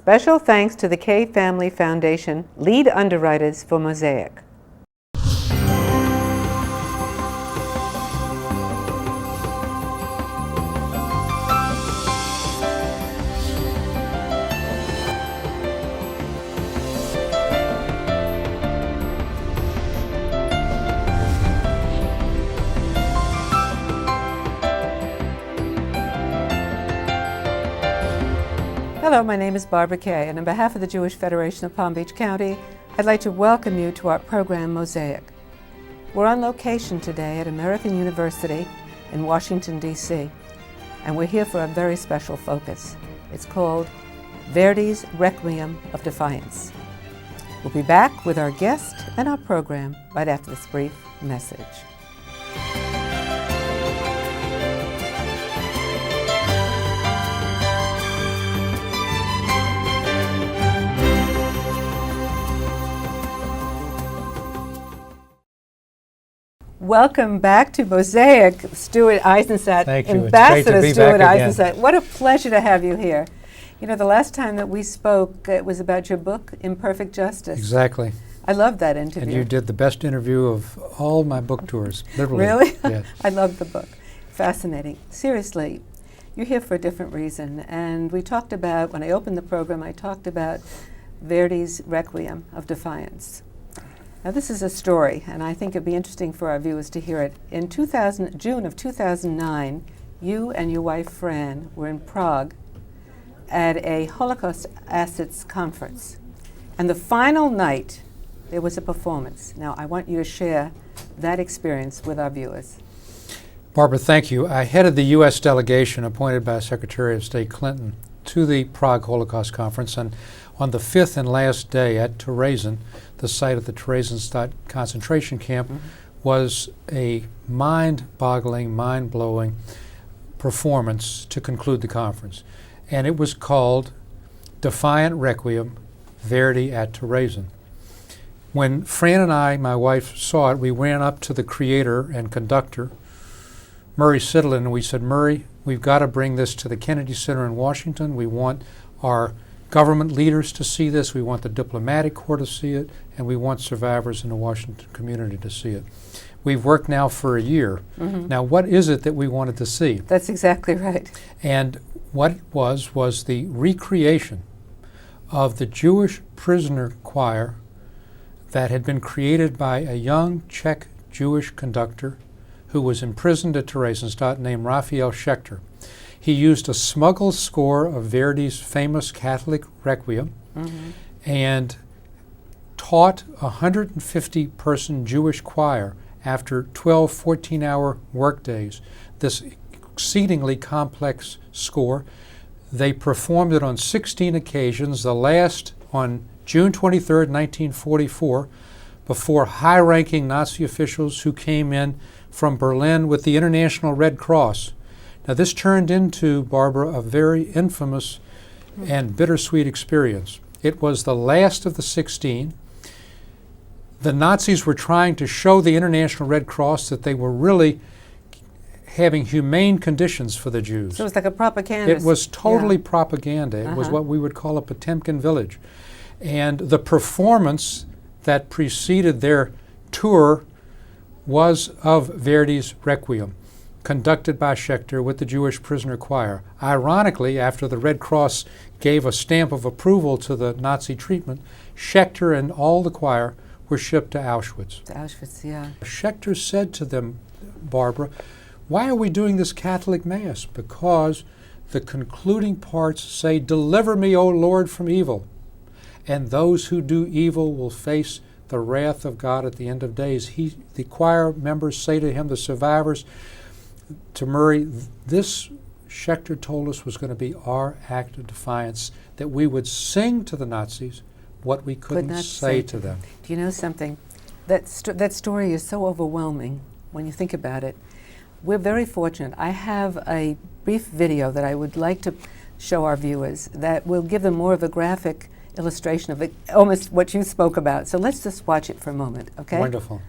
Special thanks to the K Family Foundation, lead underwriters for Mosaic. Hello, my name is Barbara Kay, and on behalf of the Jewish Federation of Palm Beach County, I'd like to welcome you to our program, Mosaic. We're on location today at American University in Washington, D.C., and we're here for a very special focus. It's called Verdi's Requiem of Defiance. We'll be back with our guest and our program right after this brief message. Welcome back to Mosaic, Stuart Eisenstadt. Thank you. Ambassador It's great to be Stuart back again. Eisenstadt. What a pleasure to have you here. You know, the last time that we spoke, it was about your book, Imperfect Justice. Exactly. I loved that interview. And you did the best interview of all my book tours, literally. Really? Yes. I loved the book. Fascinating. Seriously, you're here for a different reason. And we talked about, when I opened the program, I talked about Verdi's Requiem of Defiance. Now, this is a story, and I think it'd be interesting for our viewers to hear it. In June of 2009, you and your wife, Fran, were in Prague at a Holocaust Assets conference. And the final night, there was a performance. Now, I want you to share that experience with our viewers. Barbara, thank you. I headed the U.S. delegation appointed by Secretary of State Clinton to the Prague Holocaust Conference, and on the fifth and last day at Terezin, the site of the Terezin concentration camp, was a mind-boggling, mind-blowing performance to conclude the conference. And it was called Defiant Requiem, Verdi at Terezin. When Fran and I, my wife, saw it, we ran up to the creator and conductor, Murray Siddlin, and we said, Murray, we've got to bring this to the Kennedy Center in Washington. We want our government leaders to see this, we want the diplomatic corps to see it, and we want survivors in the Washington community to see it. We've worked now for a year. Now, what is it that we wanted to see? That's exactly right. And what it was the recreation of the Jewish prisoner choir that had been created by a young Czech Jewish conductor who was imprisoned at Theresienstadt named Raphael Schechter. He used a smuggled score of Verdi's famous Catholic Requiem and taught a 150-person Jewish choir after 12 14-hour workdays this exceedingly complex score. They performed it on 16 occasions, the last on June 23, 1944, before high-ranking Nazi officials who came in from Berlin with the International Red Cross. Now, this turned into, Barbara, a very infamous and bittersweet experience. It was the last of the 16. The Nazis were trying to show the International Red Cross that they were really having humane conditions for the Jews. So it was like a propaganda. It was totally propaganda. It was what we would call a Potemkin village. And the performance that preceded their tour was of Verdi's Requiem, conducted by Schechter with the Jewish prisoner choir. Ironically, after the Red Cross gave a stamp of approval to the Nazi treatment, Schechter and all the choir were shipped to Auschwitz. To Auschwitz, yeah. Schechter said to them, Barbara, why are we doing this Catholic Mass? Because the concluding parts say, deliver me, O Lord, from evil. And those who do evil will face the wrath of God at the end of days. The choir members say to him, the survivors, to Murray, this, Schechter told us, was going to be our act of defiance, that we would sing to the Nazis what we couldn't say to them. Do you know something? That story is so overwhelming when you think about it. We're very fortunate. I have a brief video that I would like to show our viewers that will give them more of a graphic illustration of it, almost what you spoke about. So let's just watch it for a moment, okay? Wonderful.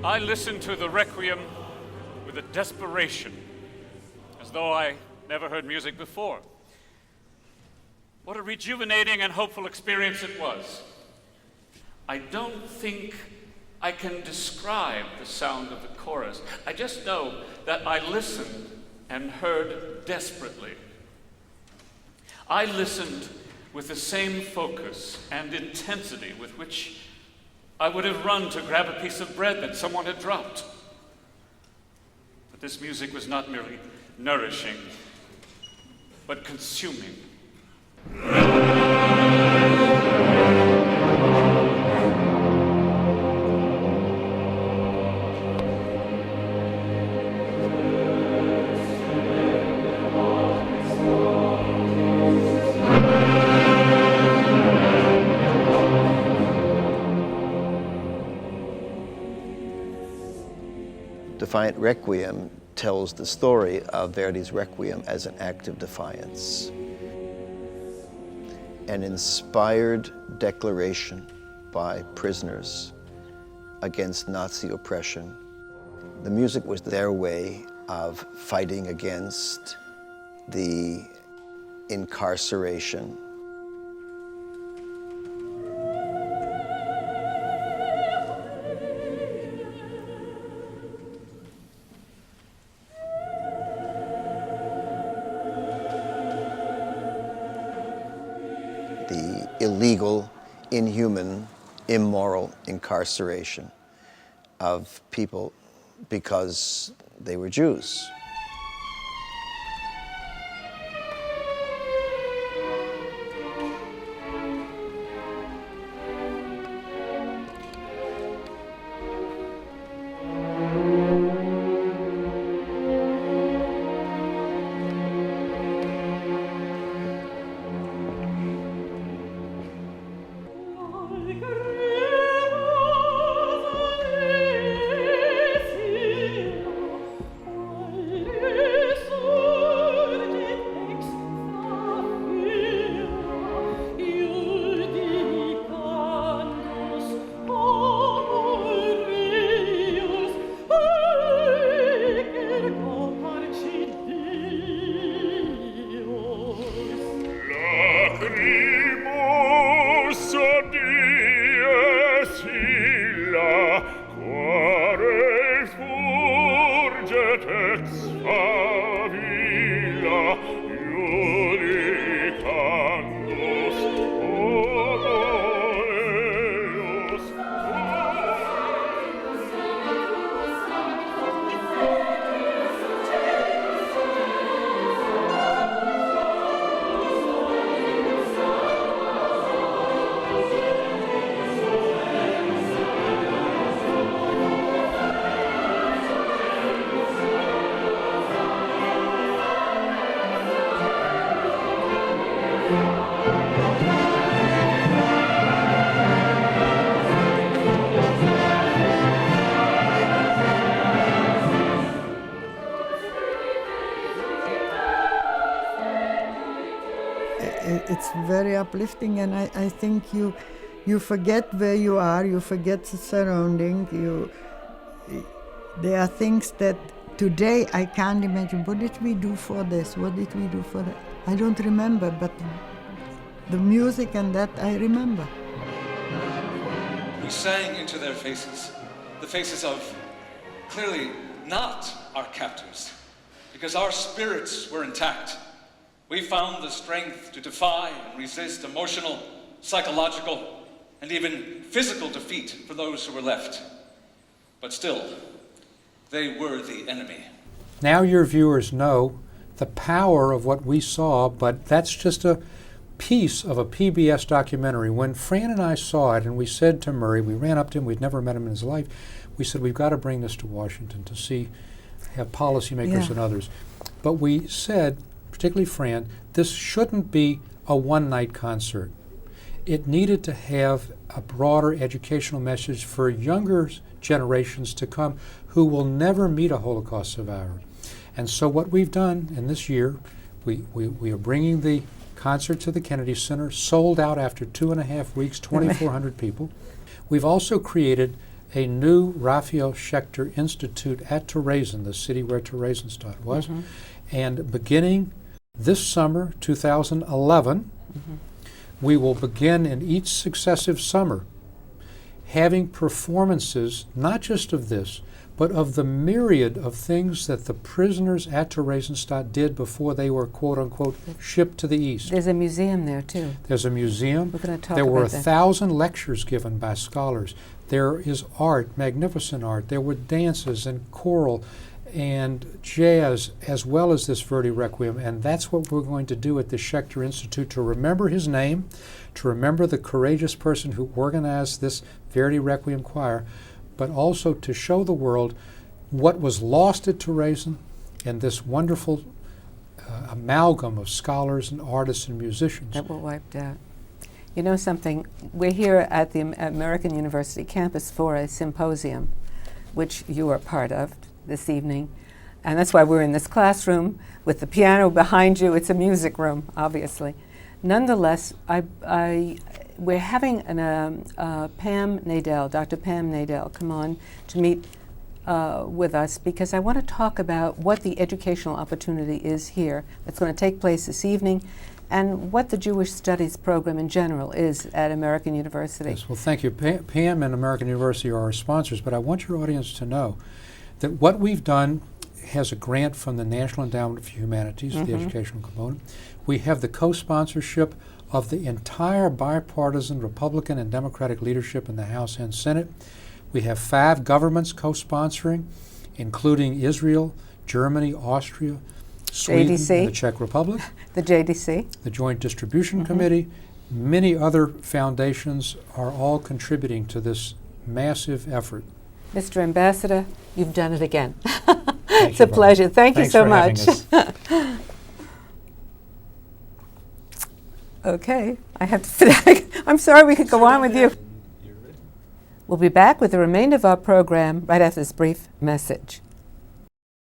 I listened to the Requiem with a desperation, as though I never heard music before. What a rejuvenating and hopeful experience it was. I don't think I can describe the sound of the chorus. I just know that I listened and heard desperately. I listened with the same focus and intensity with which I would have run to grab a piece of bread that someone had dropped. But this music was not merely nourishing, but consuming. Defiant Requiem tells the story of Verdi's Requiem as an act of defiance. An inspired declaration by prisoners against Nazi oppression. The music was their way of fighting against the incarceration. The illegal, inhuman, immoral incarceration of people because they were Jews. It's very uplifting, and I think you forget where you are, you forget the surrounding. There are things that today I can't imagine. What did we do for this? What did we do for that? I don't remember, but the music and that I remember. We sang into their faces, the faces of clearly not our captors, because our spirits were intact. We found the strength to defy and resist emotional, psychological, and even physical defeat for those who were left. But still, they were the enemy. Now your viewers know the power of what we saw, but that's just a piece of a PBS documentary. When Fran and I saw it, and we said to Murray, we ran up to him, we'd never met him in his life, we said, we've got to bring this to Washington to see, have policymakers and others. But we said, particularly Fran, this shouldn't be a one-night concert. It needed to have a broader educational message for younger generations to come who will never meet a Holocaust survivor. And so what we've done in this year, we are bringing the concert to the Kennedy Center, sold out after 2.5 weeks, 2,400 people. We've also created a new Raphael Schechter Institute at Terezin, the city where Terezinstadt was. And beginning this summer, 2011, we will begin in each successive summer having performances, not just of this, but of the myriad of things that the prisoners at Terezinstadt did before they were, quote unquote, shipped to the East. There's a museum there, too. There's a museum. We're going to talk There were about that. 1,000 lectures given by scholars. There is art, magnificent art. There were dances and choral and jazz, as well as this Verdi Requiem. And that's what we're going to do at the Schechter Institute, to remember his name, to remember the courageous person who organized this Verdi Requiem choir, but also to show the world what was lost at Terezin and this wonderful amalgam of scholars and artists and musicians. That were wiped out. You know something? We're here at the American University campus for a symposium, which you are part of this evening. And that's why we're in this classroom with the piano behind you. It's a music room, obviously. Nonetheless, we're having Pam Nadell, Dr. Pam Nadell, come on to meet with us, because I want to talk about what the educational opportunity is here that's going to take place this evening, and what the Jewish Studies program in general is at American University. Yes, well, thank you. Pam and American University are our sponsors, but I want your audience to know that what we've done has a grant from the National Endowment for Humanities, the educational component. We have the co-sponsorship of the entire bipartisan Republican and Democratic leadership in the House and Senate. We have 5 governments co-sponsoring, including Israel, Germany, Austria, Sweden, JDC. and the Czech Republic, The JDC. the Joint Distribution Committee. Many other foundations are all contributing to this massive effort. Mr. Ambassador, you've done it again. Thank It's you, a pleasure. Thank you Thanks so for having much. us. Okay, I have to. I'm sorry, we could go on with you. We'll be back with the remainder of our program right after this brief message.